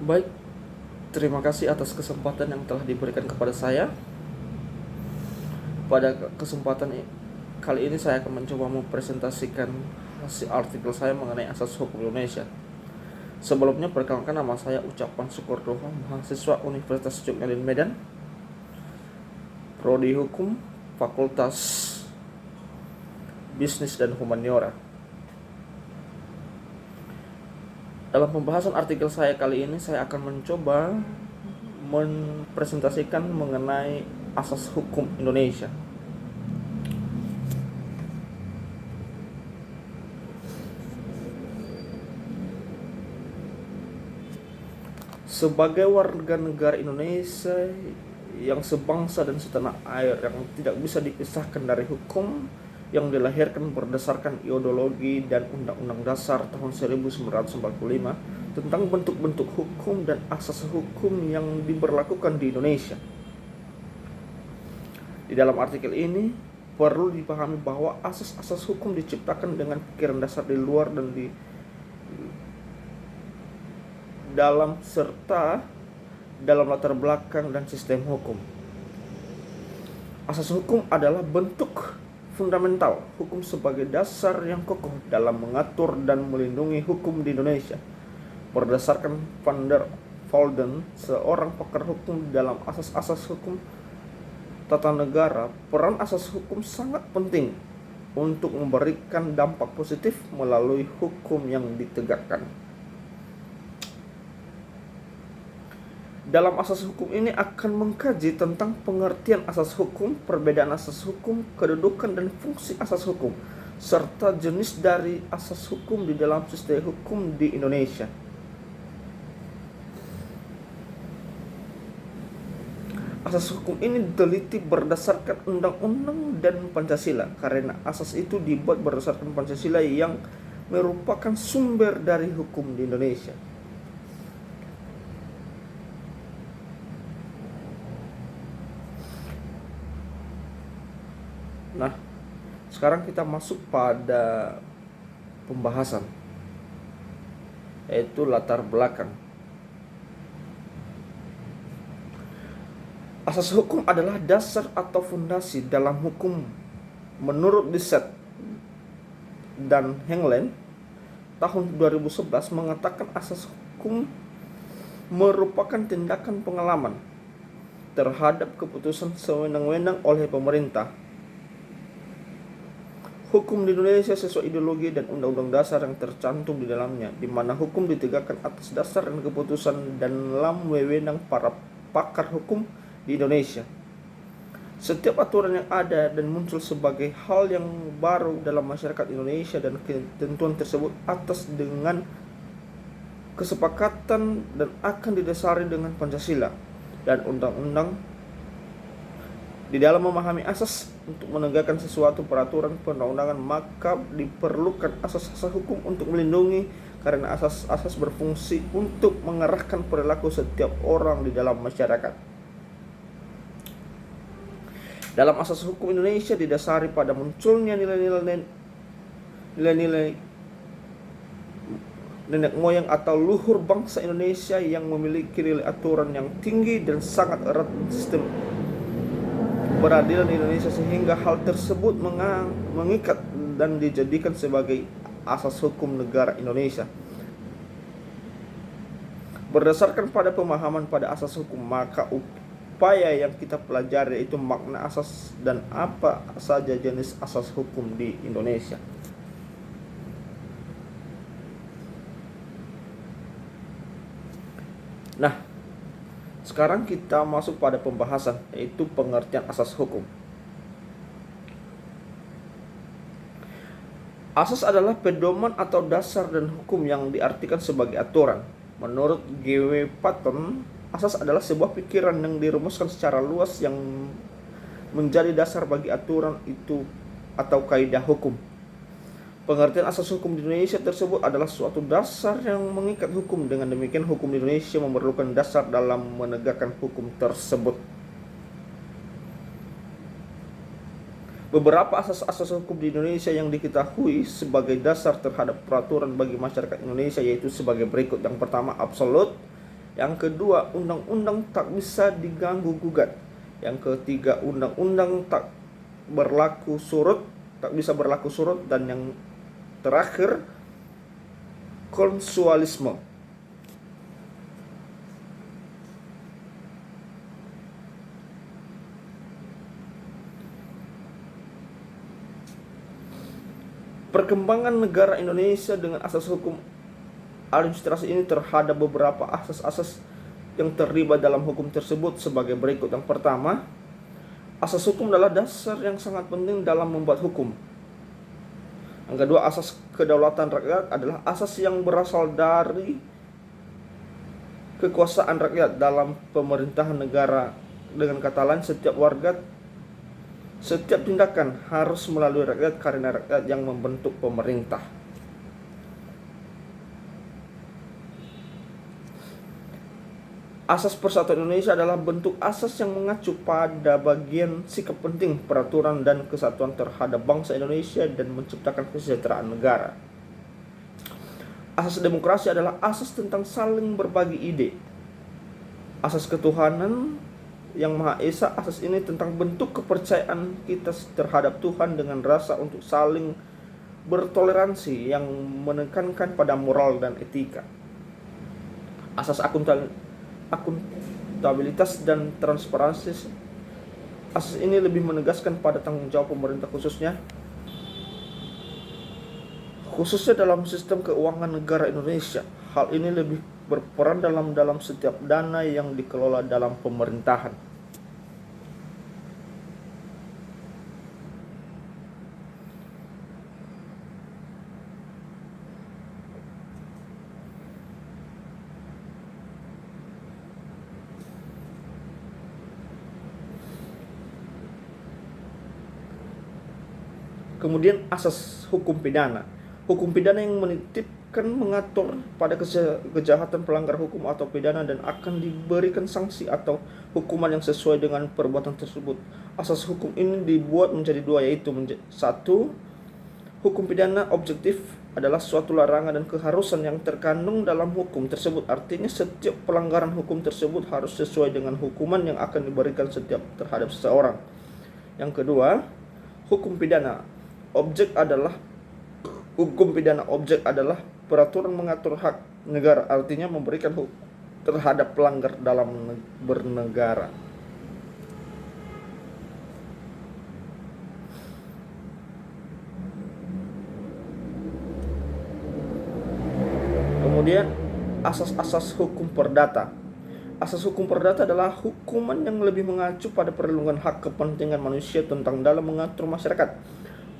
Baik, terima kasih atas kesempatan yang telah diberikan kepada saya. Pada kesempatan kali ini saya akan mencoba mempresentasikan hasil artikel saya mengenai asas hukum Indonesia. Sebelumnya perkenalkan, nama saya Ucapan Syukur Doha, mahasiswa Universitas Jogjakarta Medan, Prodi Hukum, Fakultas Bisnis dan Humaniora. Dalam pembahasan artikel saya kali ini, saya akan mencoba mempresentasikan mengenai asas hukum Indonesia. Sebagai warga negara Indonesia yang sebangsa dan setanah air, yang tidak bisa dipisahkan dari hukum, yang dilahirkan berdasarkan ideologi dan Undang-Undang Dasar tahun 1945 tentang bentuk-bentuk hukum dan asas hukum yang diberlakukan di Indonesia. Di dalam artikel ini perlu dipahami bahwa asas-asas hukum diciptakan dengan pikiran dasar di luar dan di dalam serta dalam latar belakang dan sistem hukum. Asas hukum adalah bentuk fundamental hukum sebagai dasar yang kokoh dalam mengatur dan melindungi hukum di Indonesia. Berdasarkan Van der Velden, seorang pakar hukum, dalam asas-asas hukum tata negara, peran asas hukum sangat penting untuk memberikan dampak positif melalui hukum yang ditegakkan. Dalam asas hukum ini akan mengkaji tentang pengertian asas hukum, perbedaan asas hukum, kedudukan dan fungsi asas hukum, serta jenis dari asas hukum di dalam sistem hukum di Indonesia. Asas hukum ini diteliti berdasarkan Undang-Undang dan Pancasila, karena asas itu dibuat berdasarkan Pancasila yang merupakan sumber dari hukum di Indonesia. Nah, sekarang kita masuk pada pembahasan, yaitu latar belakang. Asas hukum adalah dasar atau fondasi dalam hukum. Menurut Disset dan Henglen tahun 2011 mengatakan asas hukum merupakan tindakan pengalaman terhadap keputusan sewenang-wenang oleh pemerintah. Hukum di Indonesia sesuai ideologi dan undang-undang dasar yang tercantum di dalamnya, di mana hukum ditegakkan atas dasar dan keputusan dan dalam wewenang para pakar hukum di Indonesia. Setiap aturan yang ada dan muncul sebagai hal yang baru dalam masyarakat Indonesia dan ketentuan tersebut atas dengan kesepakatan dan akan didasari dengan Pancasila dan undang-undang. Di dalam memahami asas untuk menegakkan sesuatu peraturan perundang-undangan, maka diperlukan asas-asas hukum untuk melindungi, karena asas-asas berfungsi untuk mengarahkan perilaku setiap orang di dalam masyarakat. Dalam asas hukum Indonesia didasari pada munculnya nilai-nilai nenek moyang atau luhur bangsa Indonesia yang memiliki nilai aturan yang tinggi dan sangat erat sistem peradilan di Indonesia, sehingga hal tersebut mengikat dan dijadikan sebagai asas hukum negara Indonesia. Berdasarkan pada pemahaman pada asas hukum, maka upaya yang kita pelajari itu makna asas dan apa saja jenis asas hukum di Indonesia. Nah, sekarang kita masuk pada pembahasan, yaitu pengertian asas hukum. Asas adalah pedoman atau dasar dan hukum yang diartikan sebagai aturan. Menurut G.W. Paton, asas adalah sebuah pikiran yang dirumuskan secara luas yang menjadi dasar bagi aturan itu atau kaidah hukum. Pengertian asas hukum di Indonesia tersebut adalah suatu dasar yang mengikat hukum. Dengan demikian, hukum di Indonesia memerlukan dasar dalam menegakkan hukum tersebut. Beberapa asas-asas hukum di Indonesia yang diketahui sebagai dasar terhadap peraturan bagi masyarakat Indonesia yaitu sebagai berikut. Yang pertama, absolut. Yang kedua, undang-undang tak bisa diganggu gugat. Yang ketiga, undang-undang tak bisa berlaku surut, dan yang terakhir, konsualisme. Perkembangan negara Indonesia dengan asas hukum administrasi ini terhadap beberapa asas-asas yang terlibat dalam hukum tersebut sebagai berikut. Yang pertama, asas hukum adalah dasar yang sangat penting dalam membuat hukum. Yang kedua, asas kedaulatan rakyat adalah asas yang berasal dari kekuasaan rakyat dalam pemerintahan negara. Dengan kata lain, setiap tindakan harus melalui rakyat karena rakyat yang membentuk pemerintah. Asas Persatuan Indonesia adalah bentuk asas yang mengacu pada bagian sikap penting, peraturan, dan kesatuan terhadap bangsa Indonesia dan menciptakan kesejahteraan negara. Asas demokrasi adalah asas tentang saling berbagi ide. Asas ketuhanan yang Maha Esa, asas ini tentang bentuk kepercayaan kita terhadap Tuhan dengan rasa untuk saling bertoleransi yang menekankan pada moral dan etika. Asas akuntabilitas dan transparansi, asas ini lebih menegaskan pada tanggung jawab pemerintah khususnya dalam sistem keuangan negara Indonesia. Hal ini lebih berperan dalam setiap dana yang dikelola dalam pemerintahan. Kemudian asas hukum pidana. Hukum pidana yang mengatur pada kejahatan pelanggar hukum atau pidana dan akan diberikan sanksi atau hukuman yang sesuai dengan perbuatan tersebut. Asas hukum ini dibuat menjadi dua, yaitu satu, hukum pidana objektif adalah suatu larangan dan keharusan yang terkandung dalam hukum tersebut. Artinya setiap pelanggaran hukum tersebut harus sesuai dengan hukuman yang akan diberikan terhadap seseorang. Yang kedua, hukum pidana objek adalah peraturan mengatur hak negara, artinya memberikan hukum terhadap pelanggar dalam bernegara. Kemudian asas-asas hukum perdata. Asas hukum perdata adalah hukuman yang lebih mengacu pada perlindungan hak kepentingan manusia tentang dalam mengatur masyarakat,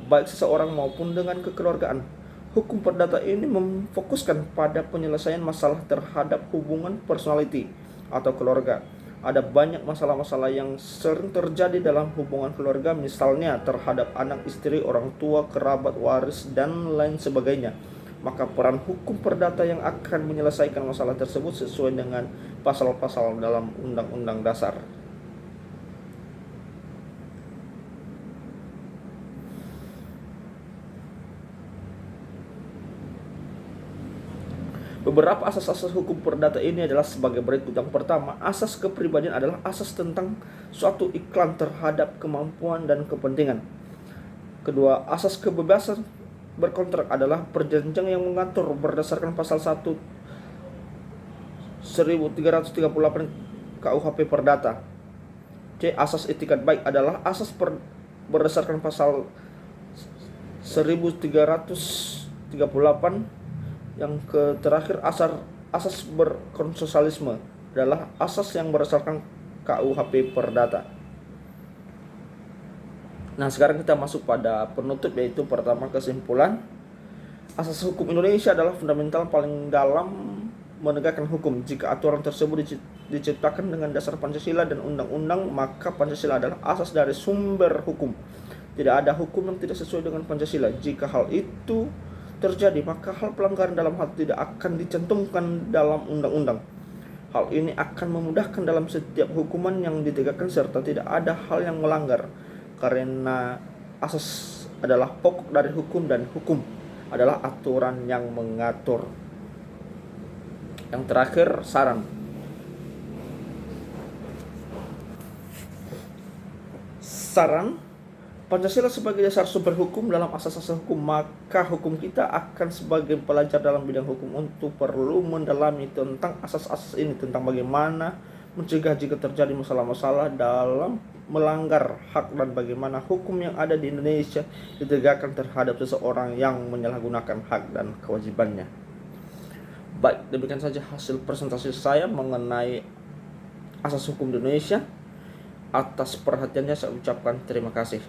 baik seseorang maupun dengan kekeluargaan. Hukum perdata ini memfokuskan pada penyelesaian masalah terhadap hubungan personality atau keluarga. Ada banyak masalah-masalah yang sering terjadi dalam hubungan keluarga, misalnya terhadap anak, istri, orang tua, kerabat, waris, dan lain sebagainya. Maka peran hukum perdata yang akan menyelesaikan masalah tersebut sesuai dengan pasal-pasal dalam Undang-Undang Dasar. Beberapa asas-asas hukum perdata ini adalah sebagai berikut. Yang pertama, asas kepribadian adalah asas tentang suatu iklan terhadap kemampuan dan kepentingan. Kedua, asas kebebasan berkontrak adalah perjanjian yang mengatur berdasarkan pasal 1338 KUHP Perdata. C. Asas etikat baik adalah asas berdasarkan pasal 1338. Yang terakhir, asas berkonsosialisme adalah asas yang berdasarkan KUHP Perdata. Nah, sekarang kita masuk pada penutup, yaitu pertama, kesimpulan. Asas hukum Indonesia adalah fundamental paling dalam menegakkan hukum. Jika aturan tersebut diciptakan dengan dasar Pancasila dan undang-undang, maka Pancasila adalah asas dari sumber hukum. Tidak ada hukum yang tidak sesuai dengan Pancasila. Jika hal itu terjadi, maka hal pelanggaran dalam hal tidak akan dicantumkan dalam undang-undang. Hal ini akan memudahkan dalam setiap hukuman yang ditegakkan serta tidak ada hal yang melanggar, karena asas adalah pokok dari hukum dan hukum adalah aturan yang mengatur. Yang terakhir, saran. Saran, Pancasila sebagai dasar sumber hukum dalam asas-asas hukum, maka hukum kita akan sebagai pelajar dalam bidang hukum untuk perlu mendalami tentang asas-asas ini, tentang bagaimana mencegah jika terjadi masalah-masalah dalam melanggar hak dan bagaimana hukum yang ada di Indonesia ditegakkan terhadap seseorang yang menyalahgunakan hak dan kewajibannya. Baik, demikian saja hasil presentasi saya mengenai asas hukum di Indonesia. Atas perhatiannya saya ucapkan terima kasih.